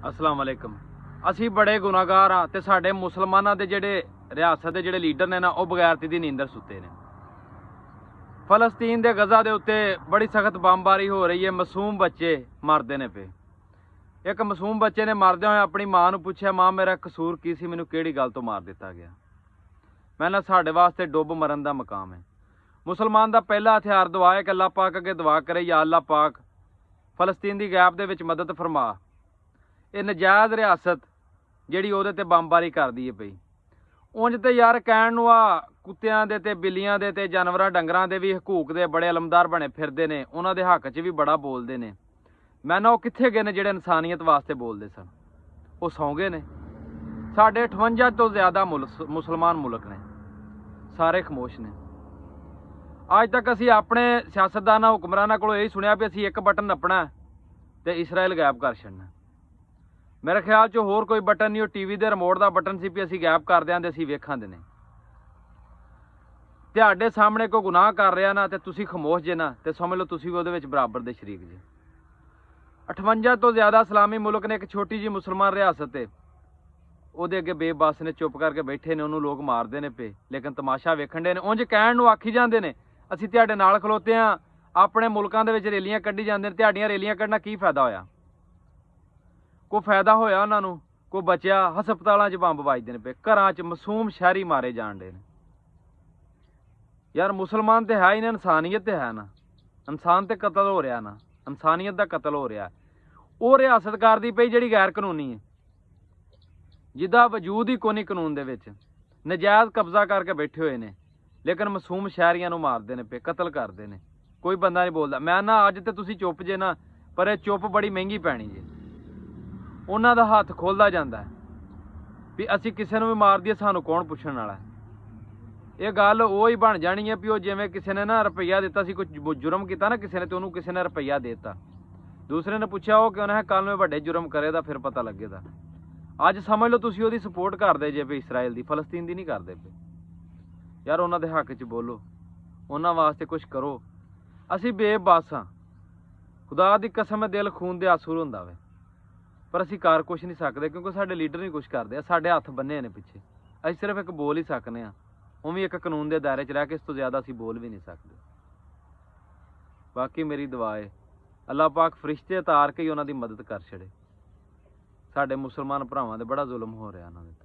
अस्सलाम वालेकुम। असी बड़े गुनाहगार हाँ ते साडे मुसलमानां दे जेहड़े रियासत दे जेहड़े लीडर ने ना वो बगैरती दी नींदर सुते ने। फलस्तीन दे गजा दे उत्ते बड़ी सख्त बमबारी हो रही है, मासूम बच्चे मरदे ने पे। एक मासूम बच्चे ने मरदे होए अपनी मां नूं पुछया, मां मेरा कसूर की सी, मैनूं किहड़ी गल तो मार दिता गया। मैं ना साडे वास्ते डुब मरन दा मकाम है। मुसलमान दा पहला हथियार दुआ है कि अल्लाह पाक अगे दुआ करे, या अल्लाह पाक फलस्तीन दी गैब दे विच मदद फरमा। ये नजायज़ रियासत जिहड़ी ओहदे ते बमबारी करदी है पई। उंज ते यार कहण नूं आ कुत्तियां दे ते बिल्लियां दे ते जानवरां डंगरां दे भी हकूक दे बड़े अलमदार बने फिरदे ने, उन्हां दे हक च भी बड़ा बोलदे ने। मैं ना वो कित्थे गए ने जिहड़े इंसानियत वास्ते बोलदे सन, वो सौ गए ने। साढ़े 58 तो ज़्यादा मुसलमान मुल्क ने, सारे खामोश ने। अज तक असी अपने सियासतदानां हुक्मरानां कोलों यही सुनिया भी असी एक बटन नप्पना ते इसराइल गायब कर छड्डना। मेरे ख्याल च होर कोई बटन नहीं, वो टीवी दे रिमोट का बटन सी भी असी गायब कर दियां ते असी वेखां दे ने। तुहाडे सामने कोई गुनाह कर रहा ना ते तुसी खामोश जे ना, ते समझ लो तुसी भी उहदे विच बराबर दे शरीक जे। 58 तो ज़्यादा इस्लामी मुल्क ने, एक छोटी जी मुसलमान रियासत है, ਉਹਦੇ ਅੱਗੇ ਬੇਬਸ ਨੇ, ਚੁੱਪ ਕਰਕੇ ਬੈਠੇ ਨੇ, ਉਹਨੂੰ ਲੋਕ ਮਾਰਦੇ ਨੇ ਪਏ, ਲੇਕਿਨ ਤਮਾਸ਼ਾ ਵੇਖਣ ਦੇ ਨੇ। ਉਂਝ ਕਹਿਣ ਨੂੰ ਆਖੀ ਜਾਂਦੇ ਨੇ ਅਸੀਂ ਤੁਹਾਡੇ ਨਾਲ ਖਲੋਤੇ ਆ, ਆਪਣੇ ਮੁਲਕਾਂ ਦੇ ਵਿੱਚ ਰੈਲੀਆਂ ਕੱਢੀ ਜਾਂਦੇ ਨੇ। ਤੁਹਾਡੀਆਂ ਰੈਲੀਆਂ ਕੱਢਣਾ ਕੀ ਫਾਇਦਾ ਹੋਇਆ? ਕੋਈ ਫਾਇਦਾ ਹੋਇਆ ਉਹਨਾਂ ਨੂੰ? ਕੋਈ ਬਚਿਆ? ਹਸਪਤਾਲਾਂ 'ਚ ਬੰਬ ਵੱਜਦੇ ਨੇ ਪਏ, ਘਰਾਂ 'ਚ ਮਾਸੂਮ ਸ਼ਹਿਰੀ ਮਾਰੇ ਜਾਣ ਦੇ ਨੇ। ਯਾਰ ਮੁਸਲਮਾਨ ਤੇ ਹੈ ਹੀ ਨਾ, ਇਨਸਾਨੀਅਤ ਤੇ ਹੈ ਨਾ। ਇਨਸਾਨ ਤੇ ਕਤਲ ਹੋ ਰਿਹਾ ਨਾ, ਇਨਸਾਨੀਅਤ ਦਾ ਕਤਲ ਹੋ ਰਿਹਾ। ਉਹ ਰਿਆਸਤ ਕਰਦੀ ਪਈ ਜਿਹੜੀ ਗੈਰ ਕਾਨੂੰਨੀ ਹੈ, जिदा वजूद ही कोई कानून दे विच, नजायज़ कब्जा करके बैठे हुए ने, लेकिन मासूम शहरियां नूं मारदे ने पे, कतल करते हैं। कोई बंदा नहीं बोलता। मैं ना अज तो तुसीं चुप जे ना, पर यह चुप बड़ी महंगी पैनी जे। उन्हां दा हथ खुलदा जांदा है भी असीं किसी नूं भी मार दईए, सानूं कौन पुछण वाला है। ये गल वो ही बन जानी है भी वो जिवें किसी ने ना रुपया दिता सी, कोई जुर्म किया ना किसी ने, तो उन्होंने किसी ने रुपया देता, दूसरे ने पूछा वो क्यों है, कल में वड्डे जुर्म करेगा फिर पता लगेगा। अज समझ लो तुसीं उहदी सपोर्ट करदे जे पे, इसराइल दी, फलस्तीन दी नहीं करदे पे। यार उन्हां दे हक च बोलो, उन्हां वास्ते कुछ करो। असीं बेबस हाँ, खुदा दी कसम, दिल खून दे आंसू हुंदा वे, पर असीं कर कुछ नहीं सकदे क्योंकि साडे लीडर नहीं कुछ करदे। साडे हत्थ बन्ने ने पिछे, असीं सिर्फ एक बोल ही सकने, वो भी एक कानून के दायरे च रह के, इस तो ज़्यादा असीं बोल भी नहीं सकते। बाकी मेरी दुआ है अल्लाह पाक फरिश्ते उतार के ही उन्हां दी मदद कर छड़े। साडे मुसलमान भरावां दे बड़ा जुल्म हो रहा उन्हां दे।